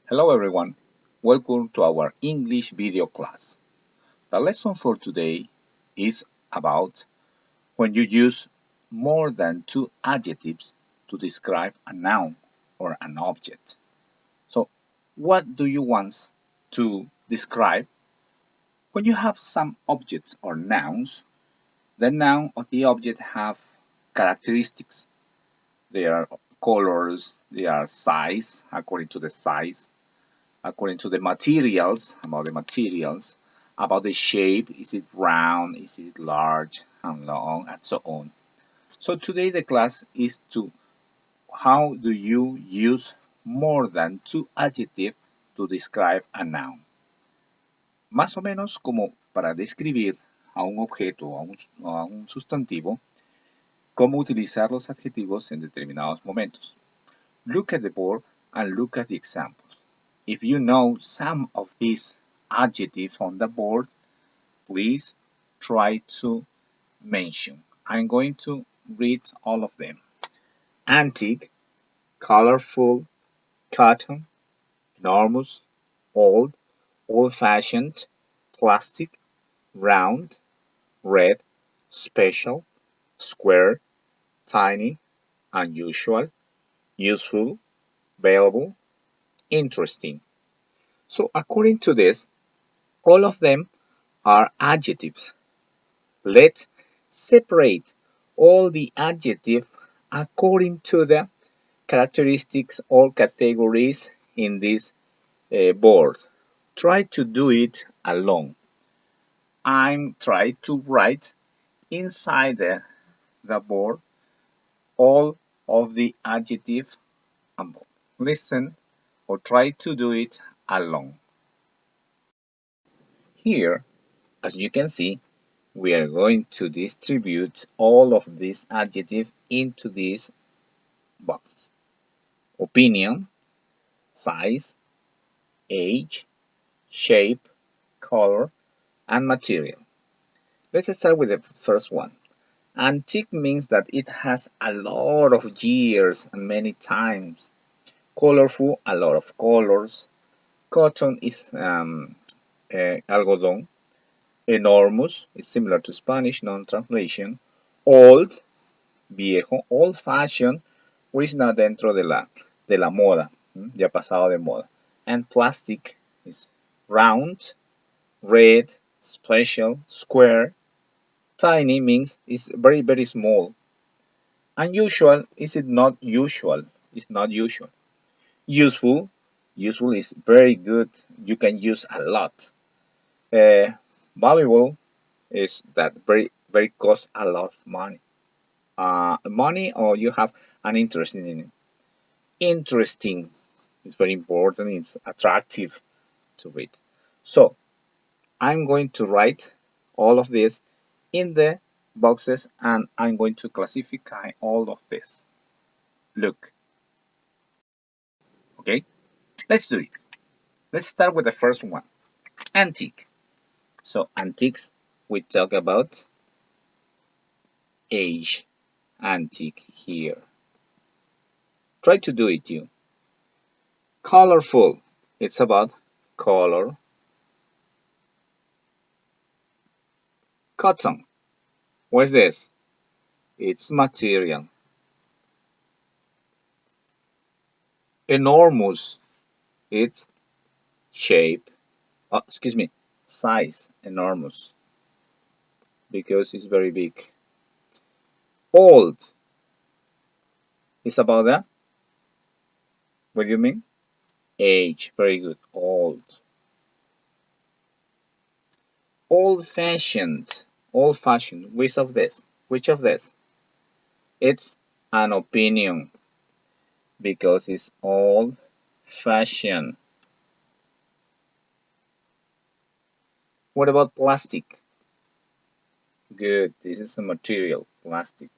Hello everyone, welcome to our English video class. The lesson for today is about when you use more than two adjectives to describe a noun or an object. So, what do you want to describe? When you have some objects or nouns, the noun or the object have characteristics. They are colors, they are size, according to the size, according to the materials, about the shape, is it round, is it large and long, and so on. So today the class is to how do you use more than two adjectives to describe a noun. Más o menos como para describir a un objeto o a un sustantivo, cómo utilizar los adjetivos en determinados momentos. Look at the board and look at the examples. If you know some of these adjectives on the board, please try to mention. I'm going to read all of them. Antique, colorful, cotton, enormous, old, old-fashioned, plastic, round, red, special, square, tiny, unusual, useful, valuable, interesting. So according to this, all of them are adjectives. Let's separate all the adjectives according to the characteristics or categories in this board. Try to do it alone. I'm trying to write inside the board all of the adjectives above. Listen or try to do it alone. Here, as you can see, we are going to distribute all of these adjectives into these boxes. Opinion, size, age, shape, color, and material. Let's start with the first one. Antique means that it has a lot of years and many times. Colorful, a lot of colors. Cotton is algodón. Enormous is similar to Spanish non-translation. Old, viejo. Old-fashioned, which está dentro de la moda, ya pasado de moda. And plastic is round, red, special, square. Tiny means it's very, very small. Unusual is it not usual? It's not usual. Useful, useful is very good. You can use a lot. Valuable is that very, very cost a lot of money. Money or you have an interest in it. Interesting is very important. It's attractive to read. So I'm going to write all of this in the boxes and I'm going to classify all of this. Look, okay? Let's do it. Let's start with the first one, antique. So antiques, we talk about age, antique here. Try to do it you. Colorful, it's about color. Cotton, what's this? It's material. Enormous, it's shape. Oh, excuse me, size, enormous, because it's very big. Old, it's about that. What do you mean? Age, very good, old. Old-fashioned, old-fashioned, which of this? Which of this? It's an opinion, because it's old-fashioned. What about plastic? Good, this is a material, plastic.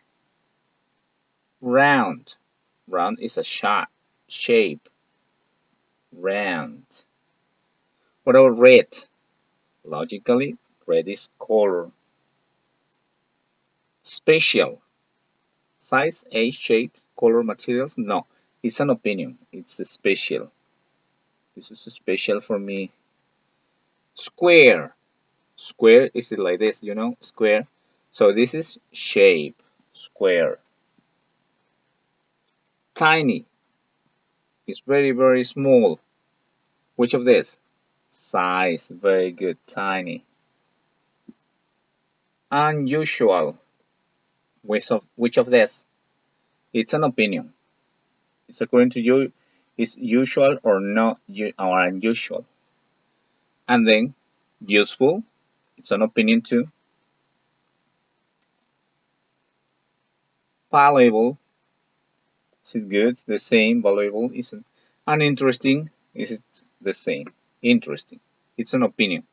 Round, round is a shape, round. What about red? Logically, red is color. Special, size, age, shape, color, materials? No, it's an opinion. It's special. This is special for me. Square. Square is it like this, square. So this is shape, square. Tiny is very, very small. Which of this? Size, very good, tiny. Unusual. Which of this? It's an opinion. It's according to you, is usual or not or unusual. And then useful, it's an opinion too. Valuable, is it good? The same. Valuable isn't. Uninteresting, is it the same? Interesting. It's an opinion.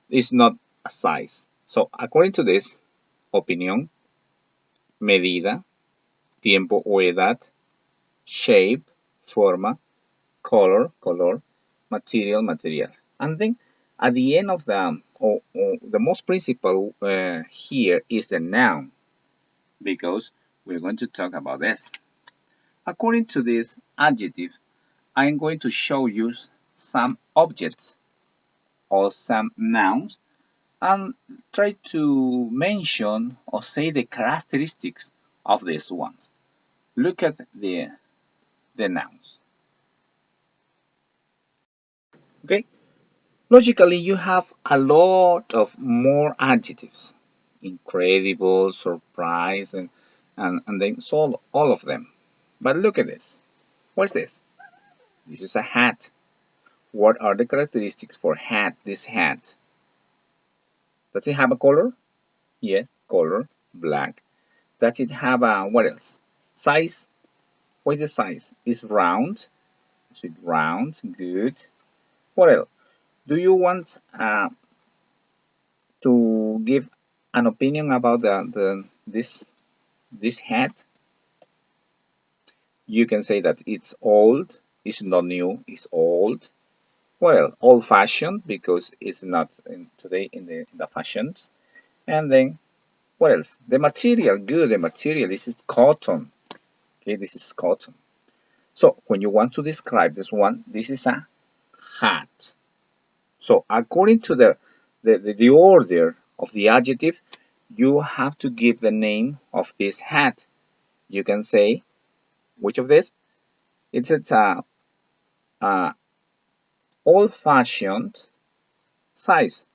It's not a size. So according to this, opinion, medida, tiempo o edad, shape, forma, color, material, material. And then at the end of the most principal here is the noun, because we're going to talk about this. According to this adjective, I'm going to show you some objects or some nouns and try to mention or say the characteristics of these ones. Look at the nouns. Okay, logically, you have a lot of more adjectives. Incredible, surprise, and then so all of them. But look at this. What's this? This is a hat. What are the characteristics for hat? This hat. Does it have a color? Yes, color, black. Does it have a, what else? Size? What is the size? It's round. Is it round? Good. What else? Do you want to give an opinion about this hat? You can say that it's old. It's not new. It's old. Well, old-fashioned because it's not today in the fashions. And then what else? The material. Good. The material. This is cotton. Okay, this is cotton. So when you want to describe this one, this is a hat. So according to the order of the adjective, you have to give the name of this hat. You can say, which of this? It's a old-fashioned size,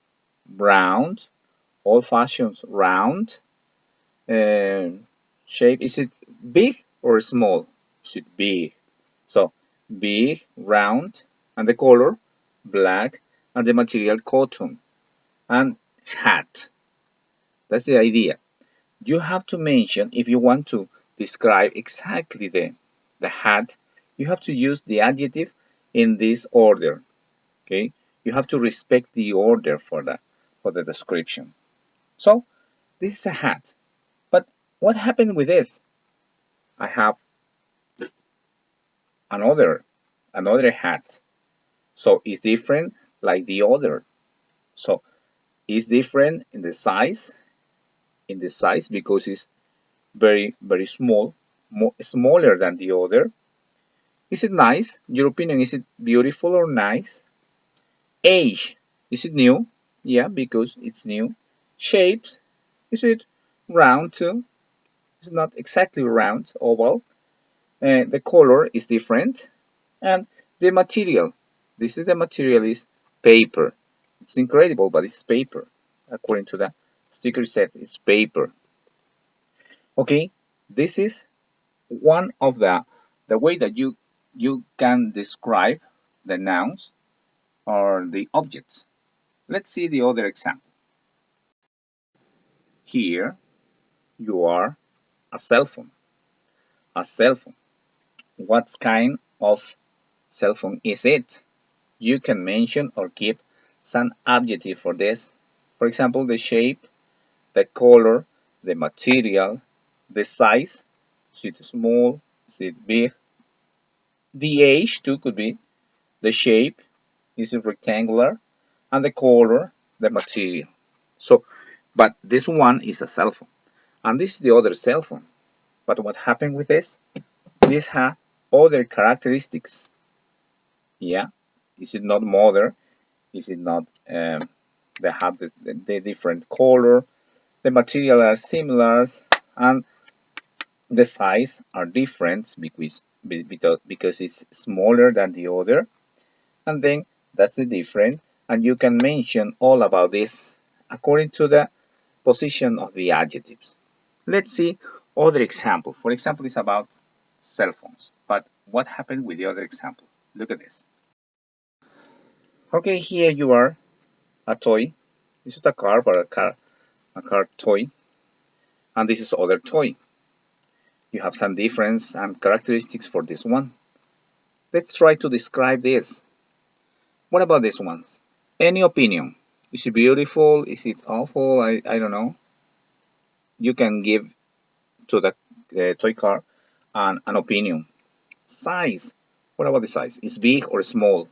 round, old-fashioned round. Shape, is it big or small? Is it big? So big, round, and the color black, and the material cotton, and hat. That's the idea. You have to mention, if you want to describe exactly the hat, you have to use the adjective in this order. Okay, you have to respect the order for the description. So this is a hat, but what happened with this? I have another hat, so it's different like the other. So it's different in the size because it's very, very small, smaller than the other. Is it nice? Your opinion, is it beautiful or nice? Age, is it new? Yeah, because it's new. Shape, is it round too? It's not exactly round, oval. The color is different. And the material, this is the material is paper. It's incredible, but it's paper. According to the sticker set, it's paper. Okay, this is one of the way that you can describe the nouns or the objects. Let's see the other example. Here you are a cell phone. A cell phone. What kind of cell phone is it? You can mention or give some adjective for this. For example, the shape, the color, the material, the size. Is it small? Is it big? The age too could be. The shape, is it rectangular? And the color, the material. So, but this one is a cell phone. And this is the other cell phone. But what happened with this? This has other characteristics. Yeah, Is it not mother? Is it not they have the different color? The material are similar, and the size are different because it's smaller than the other, and then that's the difference. And you can mention all about this according to the position of the adjectives. Let's see other example. For example, it's about cell phones. But what happened with the other example? Look at this. Okay, here you are, a toy. This is a car, but a car toy, and this is other toy. You have some difference and characteristics for this one. Let's try to describe this. What about this one? Any opinion? Is it beautiful? Is it awful? I don't know. You can give to the toy car an opinion. Size. What about the size? Is big or small?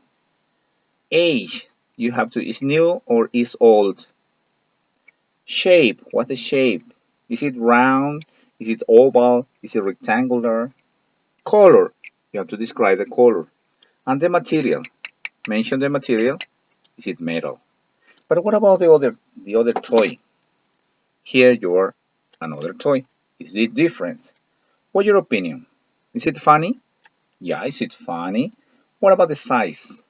Age. You have to, is new or is old? Shape. What's the shape? Is it round? Is it oval? Is it rectangular? Color. You have to describe the color. And the material. Mention the material. Is it metal? But what about the other toy? Here you're another toy. Is it different? What's your opinion? Is it funny? Yeah, is it funny? What about the size?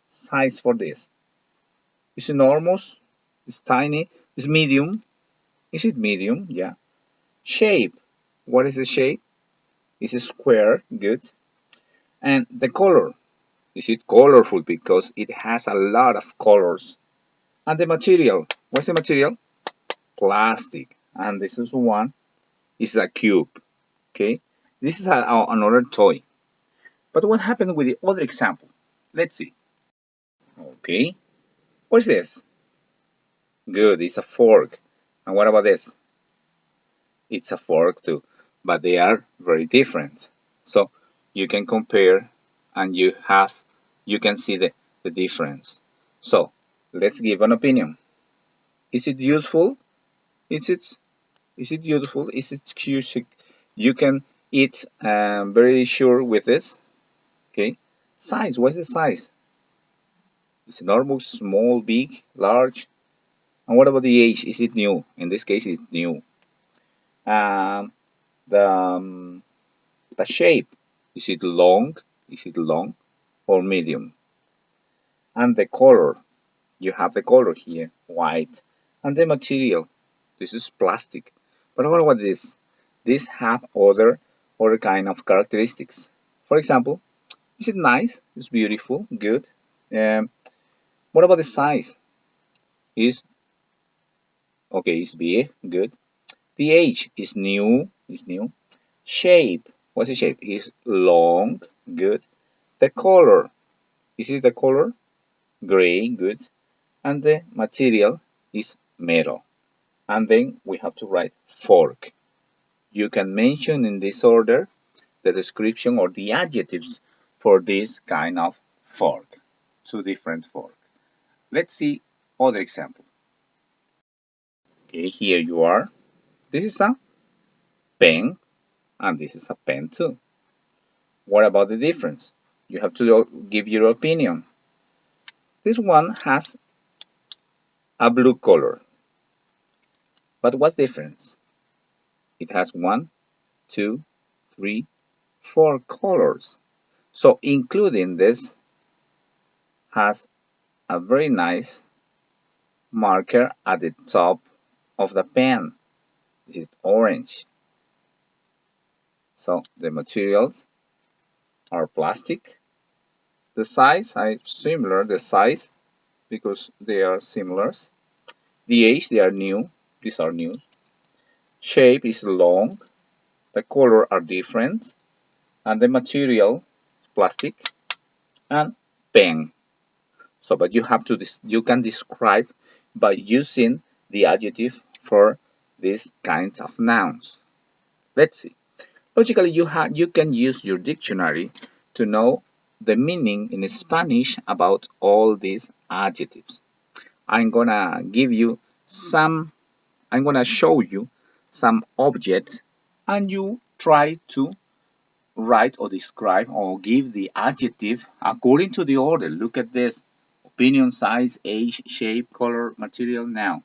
Size for this. Is it enormous? Is tiny? Is medium? Is it medium? Yeah. Shape. What is the shape? Is it square? Good. And the color. Is it colorful because it has a lot of colors? And the material. What's the material? Plastic. And this is one. Is a cube. Okay. This is another toy. But what happened with the other example? Let's see. Okay. What's this? Good. It's a fork. And what about this? It's a fork too. But they are very different. So you can compare and you can see the difference. So let's give an opinion. Is it useful? Is it useful? Is it cute? You can eat very sure with this. Okay. Size. What is the size? Is it normal, small, big, large? And what about the age? Is it new? In this case, it's new. Um, the the shape. Is it long? Is it long or medium? And the color. You have the color here, white. And the material. This is plastic. But what about this? These have other kind of characteristics. For example, is it nice? It's beautiful, good. Um, what about the size? Is okay, it's big, good. The age is new, Shape, what's the shape? Is long, good. The color, is it the color? Gray, good. And the material is metal. And then we have to write fork. You can mention in this order the description or the adjectives for this kind of fork. Two different fork. Let's see other example. Okay, here you are. This is a pen and this is a pen too. What about the difference? You have to give your opinion. This one has a blue color. But what difference? It has one, two, three, four colors. So including this has a very nice marker at the top of the pen. This is orange. So the materials are plastic. The size are similar, the size because they are similar. The age, they are new. These are new. Shape is long. The color are different. And the material, plastic and pen. So, but you have to, you can describe by using the adjective for these kinds of nouns. Let's see. Logically, you can use your dictionary to know the meaning in Spanish about all these adjectives. I'm gonna give you some, I'm gonna show you some objects and you try to write or describe or give the adjective according to the order. Look at this: opinion, size, age, shape, color, material, noun.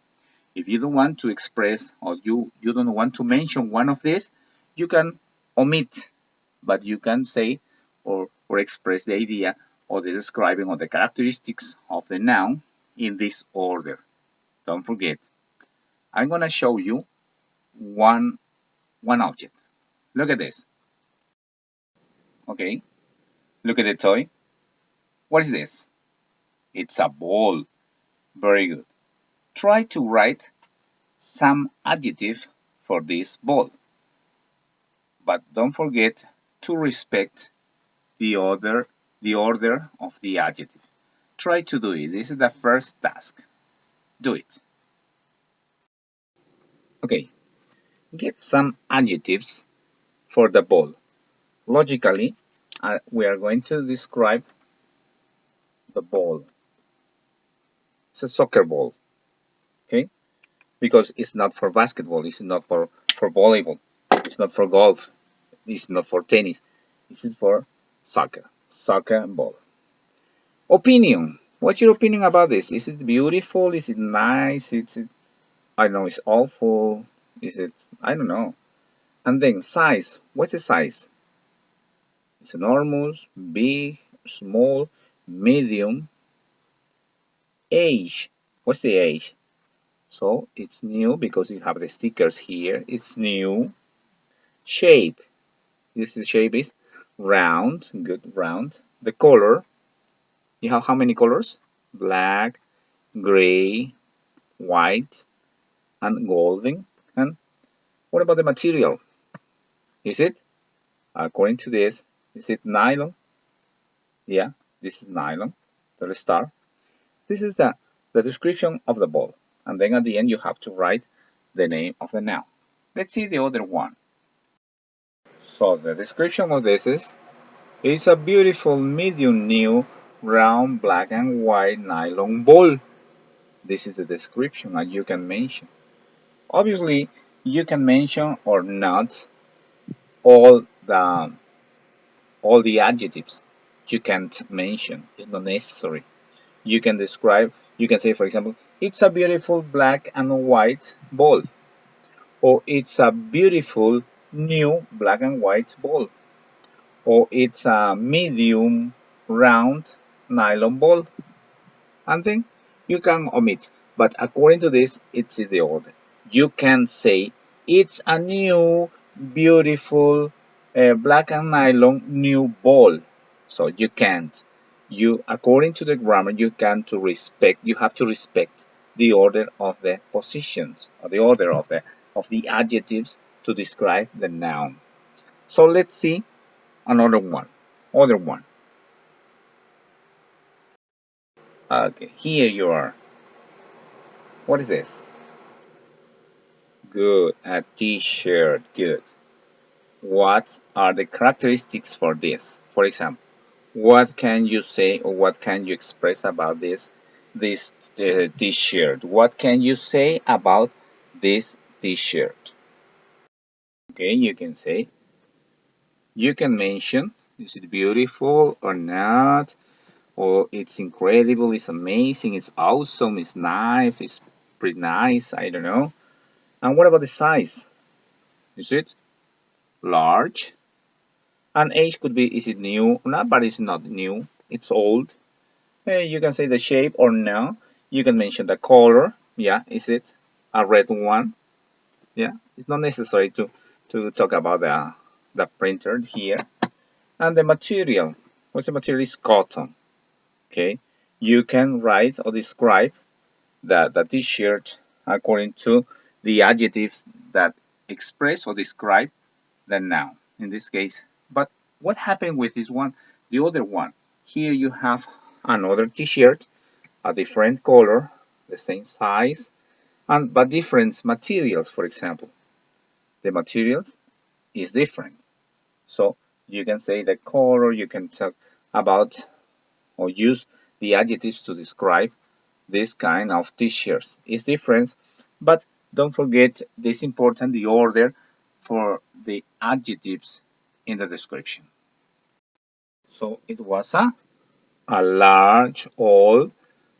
If you don't want to express or you don't want to mention one of these, you can omit, but you can say or express the idea or the describing or the characteristics of the noun in this order. Don't forget. I'm gonna show you one object. Look at this. Okay, look at the toy. What is this? It's a ball. Very good. Try to write some adjective for this ball, but don't forget to respect the order of the adjective. Try to do it. This is the first task. Do it. Okay, give some adjectives for the ball. Logically, we are going to describe the ball. It's a soccer ball, okay? Because it's not for basketball, it's not for volleyball, it's not for golf, it's not for tennis. This is for soccer ball. Opinion. What's your opinion about this? Is it beautiful? Is it nice? I don't know, it's awful. Is it, I don't know. And then size. What's the size? It's enormous, big, small, medium. Age. What's the age? So it's new because you have the stickers here. It's new. Shape. This shape is round. Good, round. The color. You have how many colors? Black, gray, white, and golden. And what about the material? Is it, according to this, is it nylon? Yeah, this is nylon. The star. This is the description of the ball. And then at the end you have to write the name of the noun. Let's see the other one. So the description of this is, it's a beautiful medium new round black and white nylon ball. This is the description and you can mention. Obviously, you can mention or not all the all the adjectives. You can't mention. It's not necessary. You can describe. You can say, for example, it's a beautiful black and white ball, or it's a beautiful new black and white ball, or it's a medium round nylon ball, and then you can omit. But according to this, it's in the order. You can say it's a new, beautiful, black and nylon new ball. So you can't. You, according to the grammar, you can to respect. You have to respect the order of the positions or the order of the adjectives to describe the noun. So let's see another one. Other one. Okay, here you are. What is this? Good. A t-shirt. Good. What are the characteristics for this? For example, what can you say or what can you express about this t-shirt? What can you say about this t-shirt? Okay, you can say, you can mention, is it beautiful or not? Or it's incredible, it's amazing, it's awesome, it's nice, it's pretty nice, I don't know. And what about the size? Is it large? And age could be, is it new or not? But it's not new, it's old. You can say the shape or no. You can mention the color. Yeah, is it a red one? Yeah, it's not necessary to talk about the printer here. And the material. What's the material? Is cotton. Okay, you can write or describe the t-shirt according to the adjectives that express or describe the noun in this case. But what happened with this one? The other one. Here you have another t-shirt, a different color, the same size, and but different materials, for example. The materials is different. So you can say the color, you can talk about or use the adjectives to describe this kind of t-shirts. It's different, but don't forget this important the order for the adjectives in the description. So it was a large, old,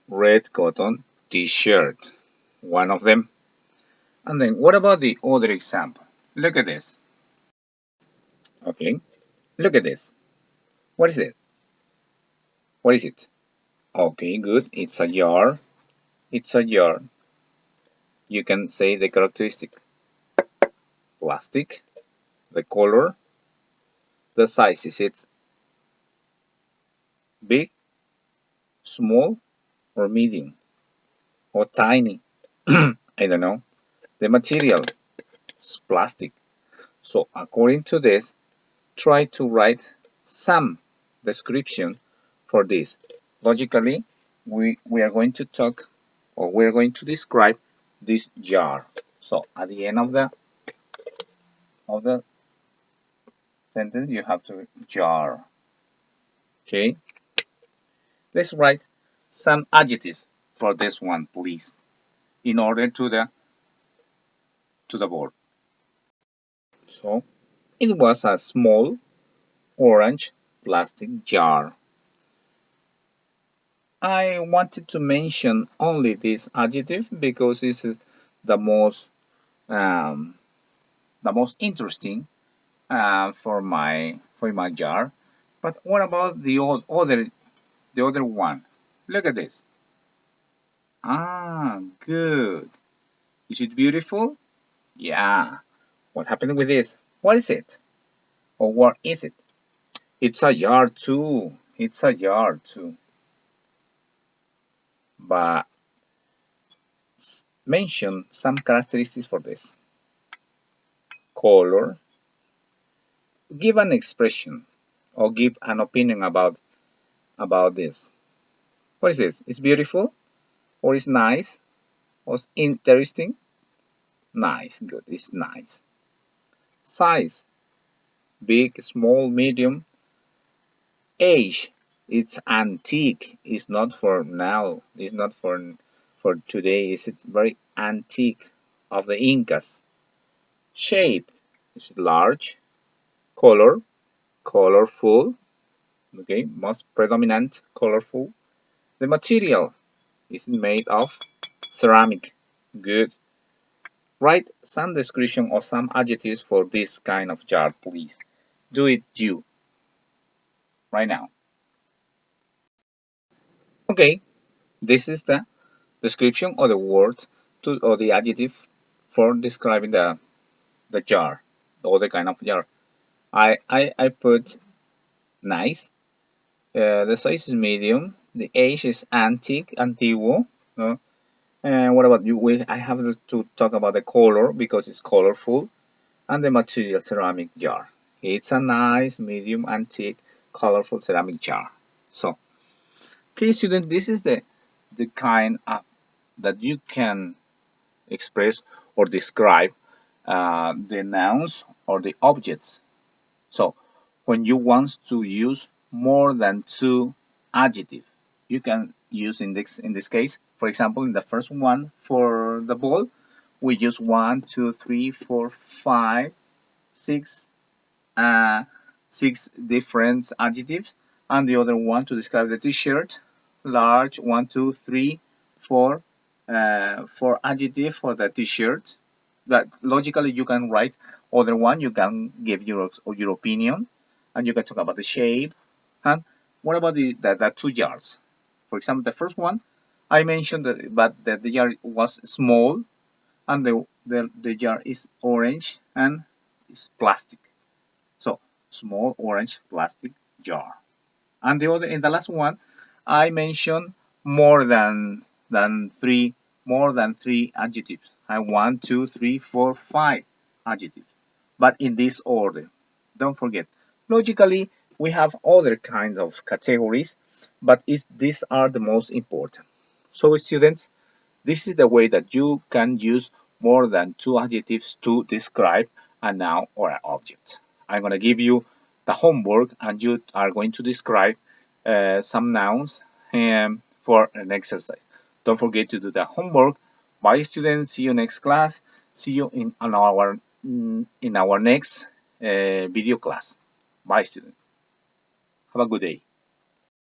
red cotton t-shirt. One of them. And then what about the other example? Look at this. Okay. Look at this. What is it? What is it? Okay, good. It's a jar. It's a jar. You can say the characteristic. Plastic, the color, the size. Is it big, small, or medium, or tiny? I don't know. The material is plastic. So according to this, try to write some description for this. Logically, we are going to talk or we're going to describe this jar. So at the end of the sentence, you have to jar. Okay, let's write some adjectives for this one, please, in order to the board. So it was a small orange plastic jar. I wanted to mention only this adjective because it's um, the most interesting for my jar. But what about the other one? Look at this. Ah, good. Is it beautiful? Yeah. What happened with this? What is it? Or what is it? It's a jar too. It's a jar too. But mention some characteristics for this. Color. Give an expression or give an opinion about this. What is this? It's beautiful or it's nice or it's interesting? Nice, good. It's nice. Size. Big, small, medium. Age. It's antique. It's not for now. It's not for today. It's very antique of the Incas. Shape. It's large. Color. Colorful. Okay, most predominant. Colorful. The material is made of ceramic. Good. Write some description or some adjectives for this kind of jar, please. Do it you right now. Okay, this is the description or the word or the adjective for describing the jar, the other kind of jar. I put nice. The size is medium. The age is antique, antiguo. And what about you? I have to talk about the color because it's colorful, and the material ceramic jar. It's a nice, medium, antique, colorful ceramic jar. So, okay, students, this is the kind of that you can express or describe the nouns or the objects. So when you want to use more than two adjectives, you can use in this case, for example, in the first one for the ball, we use 1, 2, 3, 4, 5, 6, uh, 6 different adjectives, and the other one to describe the t-shirt, large, 1, 2, 3, 4, 4 adjectives for the t-shirt. That logically you can write other one, you can give your opinion, and you can talk about the shape. And what about the two jars? For example, the first one, I mentioned that, but that the jar was small, and the jar is orange and it's plastic. So small orange plastic jar. And the other, in the last one, I mentioned more than three more than three adjectives. I 1, 2, 3, 4, 5 adjectives, but in this order. Don't forget. Logically, we have other kinds of categories, but these are the most important. So, students, this is the way that you can use more than two adjectives to describe a noun or an object. I'm going to give you the homework and you are going to describe some nouns for an exercise. Don't forget to do the homework. Bye students, see you next class. See you in our next video class. Bye, students. Have a good day.